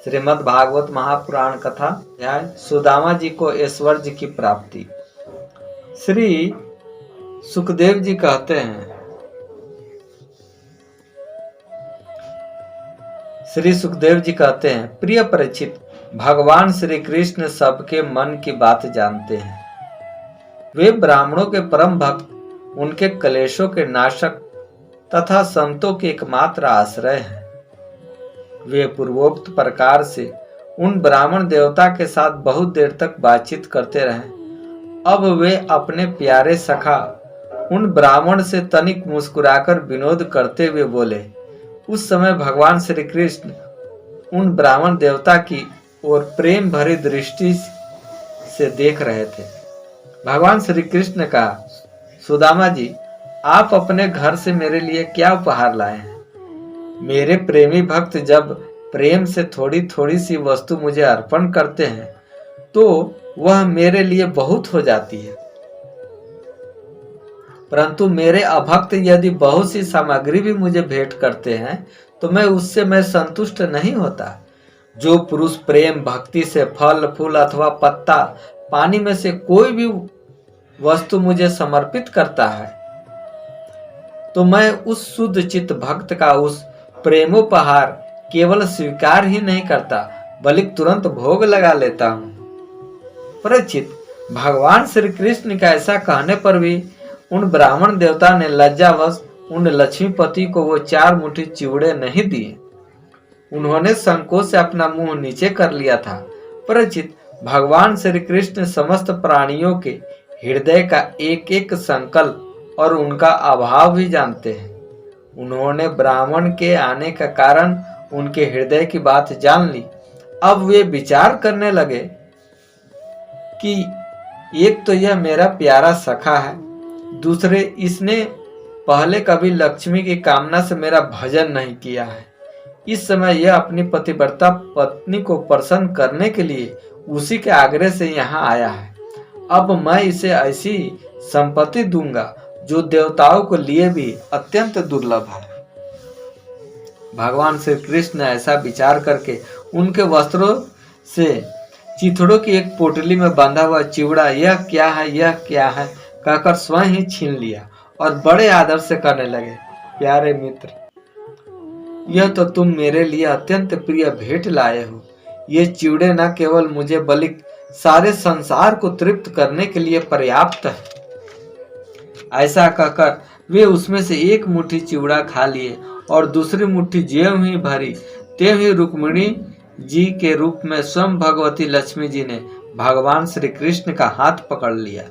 श्रीमद् भागवत महापुराण कथा अध्याय सुदामा जी को ऐश्वर्य की प्राप्ति। श्री सुखदेव जी कहते हैं, प्रिय परीक्षित, भगवान श्री कृष्ण सबके मन की बात जानते हैं। वे ब्राह्मणों के परम भक्त, उनके क्लेशों के नाशक तथा संतों के एकमात्र आश्रय हैं। वे पूर्वोक्त प्रकार से उन ब्राह्मण देवता के साथ बहुत देर तक बातचीत करते रहे। अब वे अपने प्यारे सखा उन ब्राह्मण से तनिक मुस्कुराकर विनोद करते हुए बोले। उस समय भगवान श्री कृष्ण उन ब्राह्मण देवता की ओर प्रेम भरी दृष्टि से देख रहे थे। भगवान श्री कृष्ण का, सुदामा जी, आप अपने घर से मेरे लिए क्या उपहार लाए हैं? मेरे प्रेमी भक्त जब प्रेम से थोड़ी थोड़ी सी वस्तु मुझे अर्पण करते हैं तो वह मेरे लिए बहुत हो जाती है, परंतु मेरे अभक्त यदि बहुत सी सामग्री भी मुझे भेंट करते हैं तो मैं संतुष्ट नहीं होता। जो पुरुष प्रेम भक्ति से फल फूल अथवा पत्ता पानी में से कोई भी वस्तु मुझे समर्पित करता है तो मैं उस शुद्ध चित्त भक्त का उस प्रेमोपहार केवल स्वीकार ही नहीं करता बल्कि तुरंत भोग लगा लेता हूँ। परीक्षित, भगवान श्री कृष्ण का ऐसा कहने पर भी उन ब्राह्मण देवता ने लज्जावश उन लक्ष्मीपति को वो 4 मुट्ठी चिवड़े नहीं दिए। उन्होंने संकोच से अपना मुंह नीचे कर लिया था। परीक्षित, भगवान श्री कृष्ण समस्त प्राणियों के हृदय का एक एक संकल्प और उनका अभाव भी जानते हैं। उन्होंने ब्राह्मण के आने का कारण उनके हृदय की बात जान ली। अब वे विचार करने लगे कि एक तो यह मेरा प्यारा सखा है, दूसरे इसने पहले कभी लक्ष्मी की कामना से मेरा भजन नहीं किया है। इस समय यह अपनी पतिव्रता पत्नी को प्रसन्न करने के लिए उसी के आग्रह से यहाँ आया है। अब मैं इसे ऐसी संपत्ति दूंगा जो देवताओं को लिए भी अत्यंत दुर्लभ है। भगवान श्री कृष्ण ऐसा विचार करके उनके वस्त्रों से चिथड़ों की एक पोटली में बांधा हुआ चिवड़ा यह क्या है कहकर स्वयं ही छीन लिया और बड़े आदर से कहने लगे, प्यारे मित्र, यह तो तुम मेरे लिए अत्यंत प्रिय भेंट लाए हो। ये चिवड़े न केवल मुझे बल्कि सारे संसार को तृप्त करने के लिए पर्याप्त है। ऐसा कहकर वे उसमें से एक मुट्ठी चिवड़ा खा लिए और दूसरी मुट्ठी ज्यों ही भरी त्यों ही रुक्मिणी जी के रूप में स्वयं भगवती लक्ष्मी जी ने भगवान श्री कृष्ण का हाथ पकड़ लिया,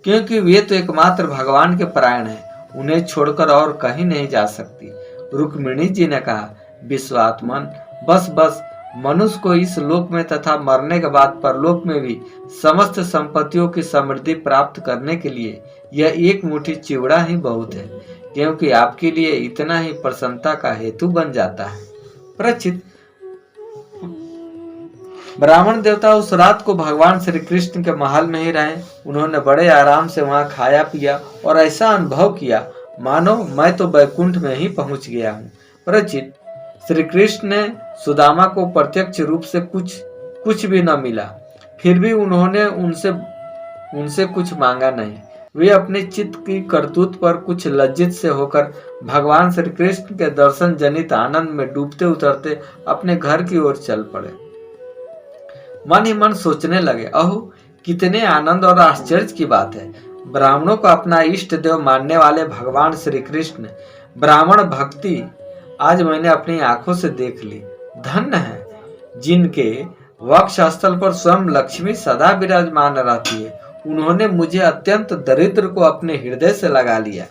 क्योंकि वे तो एकमात्र भगवान के परायण हैं, उन्हें छोड़कर और कहीं नहीं जा सकती। रुक्मिणी जी ने कहा, विश्वात्मन, बस मनुष्य को इस लोक में तथा मरने के बाद परलोक में भी समस्त संपत्तियों की समृद्धि प्राप्त करने के लिए यह एक मुट्ठी चिवड़ा ही बहुत है, क्योंकि आपके लिए इतना ही प्रसन्नता का हेतु बन जाता है। परीक्षित, ब्राह्मण देवता उस रात को भगवान श्री कृष्ण के महल में ही रहे। उन्होंने बड़े आराम से वहां खाया पिया और ऐसा अनुभव किया मानो मैं तो वैकुंठ में ही पहुंच गया हूँ। परीक्षित, श्री कृष्ण ने सुदामा को प्रत्यक्ष रूप से कुछ भी न मिला, फिर भी उन्होंने उनसे कुछ मांगा नहीं। वे अपने चित्त की करतूत पर कुछ लज्जित से होकर भगवान श्री कृष्ण के दर्शन जनित आनंद में डूबते उतरते अपने घर की ओर चल पड़े। मन ही मन सोचने लगे, अहो कितने आनंद और आश्चर्य की बात है। ब्राह्मणों को अपना इष्ट देव मानने वाले भगवान श्री कृष्ण ब्राह्मण भक्ति आज मैंने अपनी आंखों से देख ली। धन्य है जिनके वक्ष स्थल पर स्वयं लक्ष्मी सदा विराजमान रहती है। उन्होंने मुझे अत्यंत दरिद्र को अपने हृदय से लगा लिया।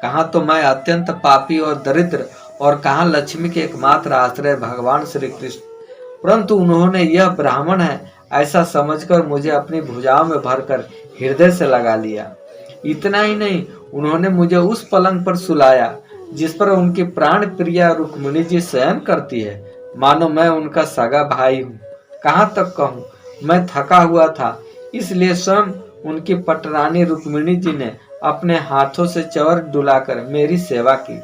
कहाँ तो मैं अत्यंत पापी और दरिद्र और कहाँ लक्ष्मी के एकमात्र आश्रय भगवान श्री कृष्ण, परंतु उन्होंने यह ब्राह्मण है ऐसा समझकर मुझे अपनी भुजाओं में भरकर हृदय से लगा लिया। इतना ही नहीं, उन्होंने मुझे उस पलंग पर सुलाया जिस पर उनकी प्राण प्रिया रुक्मिणी जी शयन करती है, मानो मैं उनका सगा भाई हूँ। कहाँ तक कहूँ, मैं थका हुआ था, इसलिए स्वयं उनकी पटरानी रुक्मिणी जी ने अपने हाथों से चवर डुलाकर मेरी सेवा की।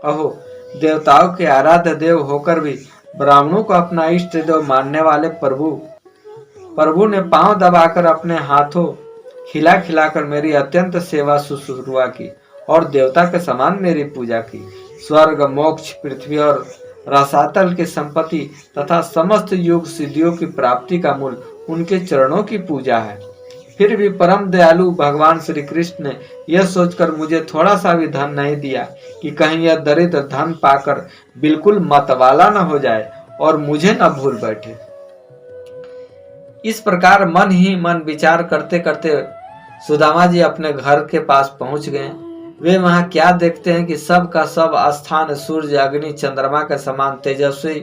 अहो, देवताओं के आराध्य देव होकर भी ब्राह्मणों को अपना इष्ट देव मानने वाले प्रभु ने पांव दबाकर अपने हाथों खिला खिलाकर मेरी अत्यंत सेवा शुश्रूषा की और देवता के समान मेरी पूजा की। स्वर्ग, मोक्ष, पृथ्वी और रसातल की संपत्ति तथा समस्त योग सिद्धियों की प्राप्ति का मूल उनके चरणों की पूजा है। फिर भी परम दयालु भगवान श्री कृष्ण ने यह सोचकर मुझे थोड़ा सा भी धन नहीं दिया कि कहीं यह दरिद्र धन पाकर बिल्कुल मतवाला न हो जाए और मुझे न भूल बैठे। इस प्रकार मन ही मन विचार करते करते सुदामा जी अपने घर के पास पहुंच गए। वे वहां क्या देखते हैं कि सब का सब स्थान सूर्य, अग्नि, चंद्रमा के समान तेजस्वी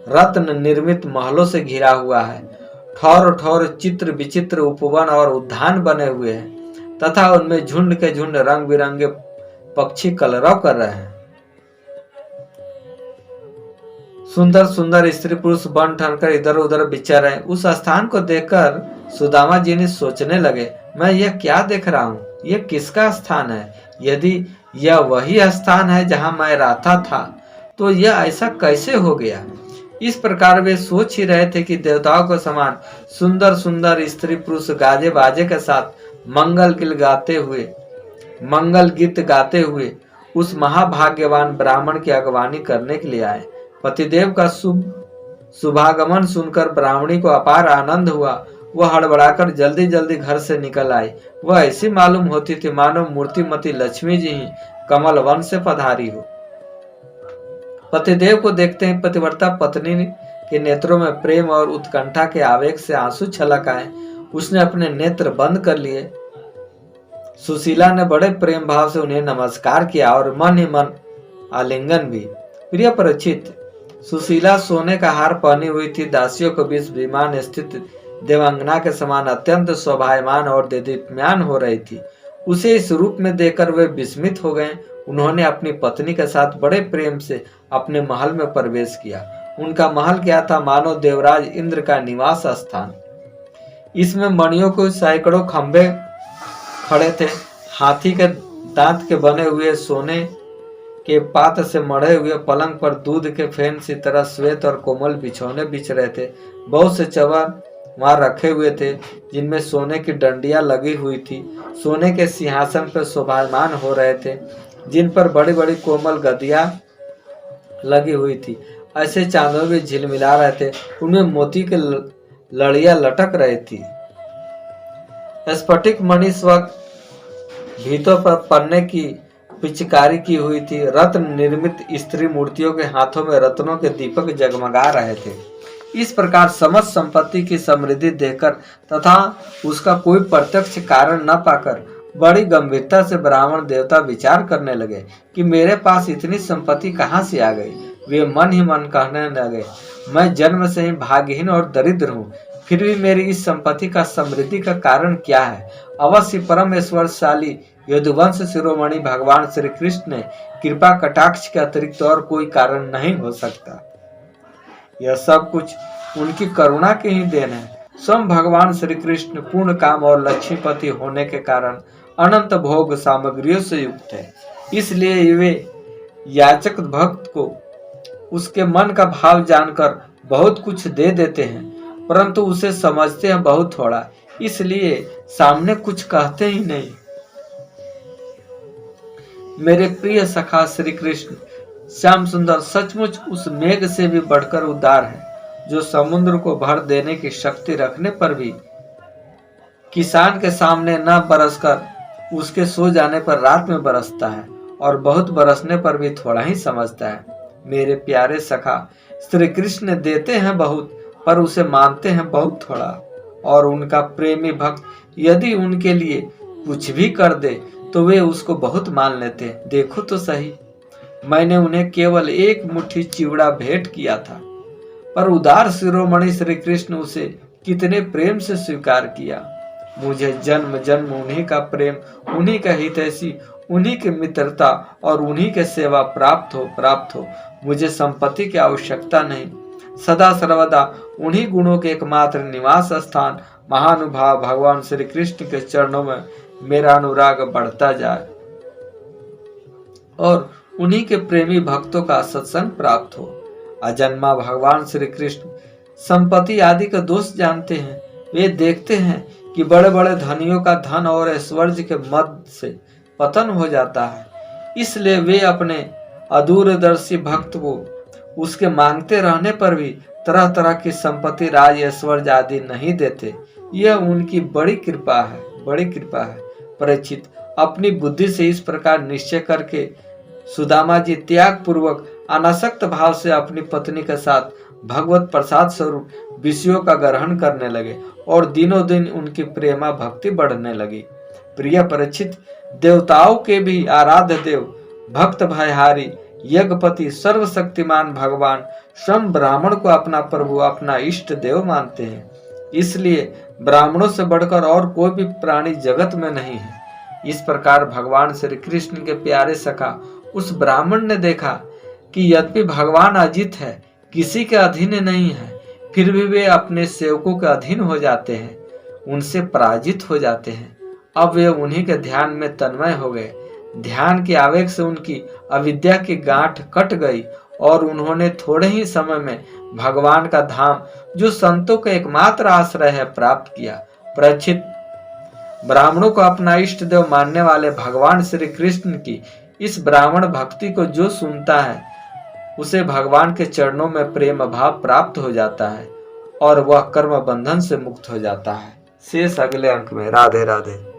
रत्न निर्मित महलों से घिरा हुआ है। ठौर ठौर चित्र विचित्र उपवन और उद्यान बने हुए हैं तथा उनमें झुंड के झुंड रंग बिरंगे पक्षी कलरव कर रहे हैं। सुंदर सुंदर स्त्री पुरुष बन ठनकर इधर उधर विचर रहे। उस स्थान को देखकर सुदामा जी ने सोचने लगे, मैं यह क्या देख रहा हूँ? यह किसका स्थान है? यदि यह वही स्थान है जहाँ मैं रहता था तो यह ऐसा कैसे हो गया? इस प्रकार वे सोच ही रहे थे कि देवताओं को समान सुंदर सुंदर स्त्री पुरुष गाजे बाजे के साथ मंगल गीत गाते हुए उस महाभाग्यवान ब्राह्मण की अगवानी करने के लिए आए। पतिदेव का शुभागमन सुनकर ब्राह्मणी को अपार आनंद हुआ। वह हड़बड़ाकर जल्दी जल्दी घर से निकल आई। वह ऐसी मालूम होती थी मानो मूर्तिमती लक्ष्मी जी ही कमल वन से पधारी हो। पतिदेव को देखते ही पतिव्रता पत्नी के नेत्रों में प्रेम और उत्कंठा के आवेग से आंसू छलक आए। उसने अपने नेत्र बंद कर लिए। सुशीला ने बड़े प्रेम भाव से उन्हें नमस्कार किया और मन ही मन आलिंगन भी। प्रिय परीक्षित, सुशीला सोने का हार पहनी हुई थी। दासियों के बीच विमान स्थित देवांगना के समान अत्यंत शोभायमान और देदीप्यमान हो रही थी। उसे इस रूप में देखकर वे विस्मित हो गए। उन्होंने अपनी पत्नी के साथ बड़े प्रेम से अपने महल में प्रवेश किया। उनका महल क्या था, मानो देवराज इंद्र का निवास स्थान। इसमें मणियों के सैकड़ों खंभे खड़े थे। हाथी के दांत के बने हुए सोने के पात से मढ़े हुए पलंग पर दूध के फेन सी तरह श्वेत और कोमल बिछौने बिछ रहे थे। बहुत से चवर वहां रखे हुए थे जिनमें सोने की डंडियां लगी हुई थी। सोने के सिंहासन पर शोभायमान हो रहे थे जिन पर बड़ी बड़ी कोमल गद्दियां लगी हुई थी। ऐसे चांदों में झिलमिला रहे थे। उनमें मोती के लड़ियां लटक रही थी। स्फटिक मणि स्वक भीतों पर पन्ने की पिचकारी की हुई थी। रत्न निर्मित स्त्री मूर्तियों के हाथों में रत्नों के दीपक जगमगा रहे थे। इस प्रकार समस्त संपत्ति की समृद्धि देखकर तथा उसका कोई प्रत्यक्ष कारण न पाकर बड़ी गंभीरता से ब्राह्मण देवता विचार करने लगे कि मेरे पास इतनी संपत्ति कहाँ से आ गई। वे मन ही मन कहने लगे, मैं जन्म से ही भाग्यहीन और दरिद्र हूँ, फिर भी मेरी इस संपत्ति का समृद्धि का कारण क्या है? अवश्य परम ऐश्वर्यशाली यदुवंश शिरोमणि भगवान श्री कृष्ण ने कृपा कटाक्ष के अतिरिक्त और कोई कारण नहीं हो सकता। यह सब कुछ उनकी करुणा की ही देन है। स्वयं भगवान श्री कृष्ण पूर्ण काम और लक्ष्मीपति होने के कारण अनंत भोग सामग्रियों से युक्त है। इसलिए वे याचक भक्त को उसके मन का भाव जानकर बहुत कुछ दे देते हैं, परंतु उसे समझते हैं बहुत थोड़ा, इसलिए सामने कुछ कहते ही नहीं। मेरे प्रिय सखा श्री कृष्ण श्याम सुंदर सचमुच उस मेघ से भी बढ़कर उदार है, जो समुद्र को भर देने की शक्ति रखने पर भी किसान के सामने न बरसकर उसके सो जाने पर रात में बरसता है और बहुत बरसने पर भी थोड़ा ही समझता है। मेरे प्यारे सखा श्री कृष्ण देते हैं बहुत, पर उसे मानते हैं बहुत थोड़ा, और उनका प्रेमी भक्त यदि उनके लिए कुछ भी कर दे तो वे उसको बहुत मान लेते हैं। देखो तो सही, मैंने उन्हें केवल एक मुट्ठी चिवड़ा भेंट किया था, पर उदार शिरोमणि श्री कृष्ण उसे कितने प्रेम से स्वीकार किया। मुझे जन्म जन्म उन्हीं का प्रेम, उन्हीं का हितैषी, उन्हीं की मित्रता और उन्हीं के सेवा प्राप्त हो। मुझे संपत्ति की आवश्यकता नहीं। सदा सर्वदा उन्हीं गुणों के एकमात्र निवास स्थान महानुभाव भगवान श्री कृष्ण के चरणों में मेरा अनुराग बढ़ता जाए और उन्हीं के प्रेमी भक्तों का सत्संग प्राप्त हो। अजन्मा भगवान श्री कृष्ण संपत्ति आदि का दोष जानते हैं। वे देखते हैं कि बड़े बड़े धनियों का धन और ऐश्वर्य के मद से पतन हो जाता है, इसलिए वे अपने अदूरदर्शी भक्त को उसके मांगते रहने पर भी तरह तरह की संपत्ति, राज, ऐश्वर्य आदि नहीं देते। यह उनकी बड़ी कृपा है। परीक्षित, अपनी बुद्धि से इस प्रकार निश्चय करके सुदामा जी त्याग पूर्वक अनासक्त भाव से अपनी पत्नी के साथ भगवत प्रसाद स्वरूप विषयों का ग्रहण करने लगे और दिनों दिन उनकी प्रेमा भक्ति बढ़ने लगी। प्रिय परीक्षित, देवताओं के भी आराध्य देव, भक्त भयहारी, यज्ञपति, सर्वशक्तिमान भगवान स्वयं ब्राह्मण को अपना प्रभु, अपना इष्ट देव मानते हैं। इसलिए ब्राह्मणों से बढ़कर और कोई भी प्राणी जगत में नहीं है। इस प्रकार भगवान श्री कृष्ण के प्यारे सखा उस ब्राह्मण ने देखा कि यद्यपि भगवान अजित है, किसी के अधीन नहीं है, फिर भी वे अपने सेवकों के अधीन हो जाते हैं, उनसे पराजित हो जाते हैं। अब वे उन्हीं के ध्यान में तन्मय हो गए। ध्यान के आवेग से उनकी अविद्या की गांठ कट गई और उन्होंने थोड़े ही समय में भगवान का धाम, जो संतों का एकमात्र आश्रय है, प्राप्त किया। परीक्षित, ब्राह्मणों को अपना इष्ट देव मानने वाले भगवान श्री कृष्ण की इस ब्राह्मण भक्ति को जो सुनता है, उसे भगवान के चरणों में प्रेम भाव प्राप्त हो जाता है और वह कर्म बंधन से मुक्त हो जाता है। शेष अगले अंक में। राधे राधे।